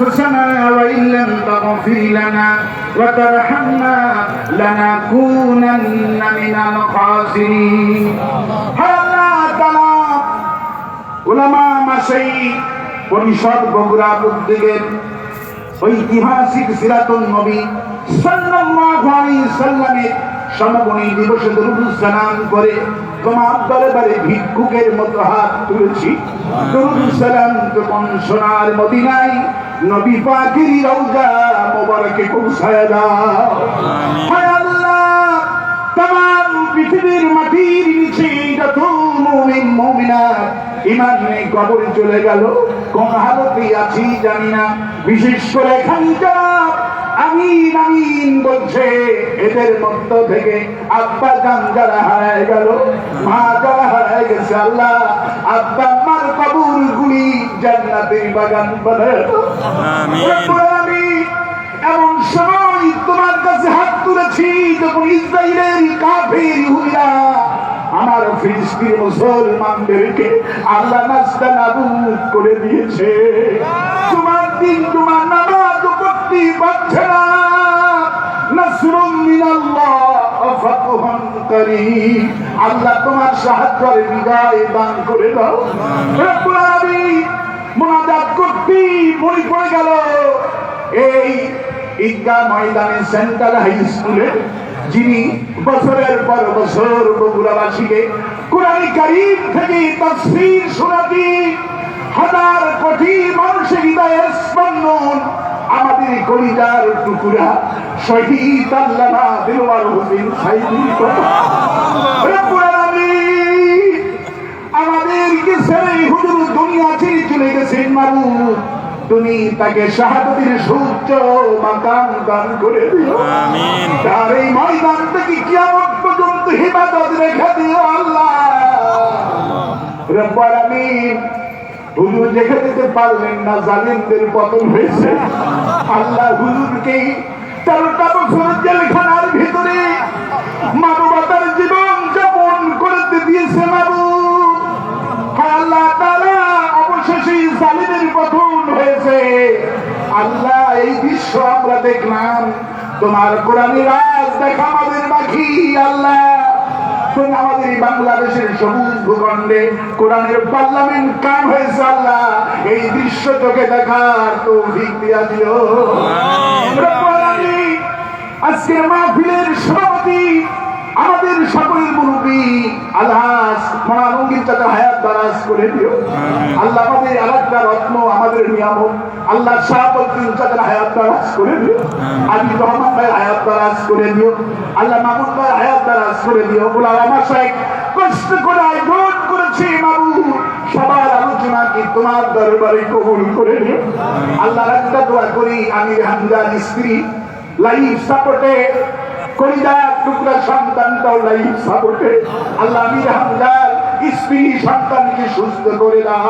أنفسنا وإن لم تغفر لنا وترحمنا لنكونن من الخاسرين الله تعالى উলামা মাশাইখ পরিষদ বগুড়া উদ্যোগের ঐতিহাসিক সিরাতুন নবী সাল্লাল্লাহু আলাইহি সাল্লামের সমবনী দিবসে দরুদ সালাম করে তোমার দরবারে ভিক্ষুকের মতো হাত তুলেছি। দরুদ সালাম যখন সোনার মদিনায় নবী পাকের রওজা মোবারকে পৌঁছায় দাও। হে আল্লাহ, तमाम পৃথিবীর মাটির নিচে যত মুমিন মুমিনাত ঈমান নিয়ে কবরে চলে গেল, কোন হালতে আছি জানি না, বিশেষ করে খানকা আমিন আমিন বলছে, এদের মধ্য থেকে আব্বা জান যারা হারায় গেল, মা যারা হারায় গেছে, আল্লাহ আব্বা আম্মার কবরগুলি জান্নাতের বাগান বানায় দাও। আমিন। এমন সময় তোমার কাছে হাত তুলেছি যখন ইসরায়েলের কাফের ইহুদিরা আমার ফিলিস্তিনি মুসলমানদেরকে আল্লাহ নাস্তানাবুদ করে দিয়েছে। তোমার দিন তোমার নামাজ পড়তে পারছে না। নাসরুম মিনাল্লাহ ওয়া ফাতহুন করিম, আল্লাহ তোমার সাহায্যের বিজয় দান করে দাও। রব্বুল আলামিন, মুনাজাত করতে মনে পড়ে গেল এই ঈদগাহ ময়দানে সেন্ট্রাল হাই স্কুলে যিনি বছরের পর বছর বগুড়াবাসীকে কোরআন কারীম থেকে তাফসীর শোনাতে হাজার কোটি মানুষের হৃদয়ের স্পন্দন, আমাদের কলিজার টুকরা শহীদ আল্লামা দিলওয়ার হোসেন সাইদি রব্বুল আলামিন আমাদেরকে ছেড়ে হুজুর দুনিয়া ছেড়ে চলে গেছেন। মাবুদ, তুমি তাকে শাহাদাতের সূর্য মাকাম দান করে দিও। আমিন। তার এই ময়দান থেকে কিয়ামত পর্যন্ত হিফাজত রেখে দিও আল্লাহ রব্বুল আলামিন। হুজুর যেখানে যেতে পারলেন না, জালিমদের পতন হয়েছে, আল্লাহ হুজুরকে 13টা বছর জেলখানার ভিতরে মানবতার জীবন যাপন করতে দিয়েছে। মাবুদ, আল্লাহ তাআলা অবশেষে জালিমের পতন হয়েছে। আল্লাহ, এই দৃশ্য আমরা দেখলাম, তোমার কোরআনের রাজ দেখা আমাদের বাকি। আল্লাহ, তুমি আমাদের বাংলাদেশের সবুজ ভূখণ্ডে কোরআনের পার্লামেন্ট কাম হয়েছে। আল্লাহ, এই দৃশ্য চোখে দেখার তৌফিক দিয়া দিও। আজকের মাহফিলের সভাপতি আমাদের সকলের মুরব্বী আলহাজ মনালঙ্গির চাচা হায়াত দারাজ করে দিও। আল্লাহ, আমাদের আরেকটা রত্ন, আমাদের নিয়ামত, আল্লাহ শাহাবুদ্দিন চাচার হায়াত দারাজ করে দিও। আলী রহমান ভাই হায়াত দারাজ করে দিও। আল্লাহ মামুন ভাই হায়াত দারাজ করে দিও। উলামা শাইখ কষ্ট করে আয়োজন করেছে। মাবুদ, সবার আলোচনা কি তোমার দরবারে কবুল করে নিও। আল্লাহ, একটা দোয়া করি, আমির হামজার স্ত্রী লাইফ সাপোর্টে কলিজার টুকরা সন্তানটাও লাইফ সাপোর্টে, আল্লাহ আমির হামজার স্ত্রী সন্তানকে সুস্থ করে দাও।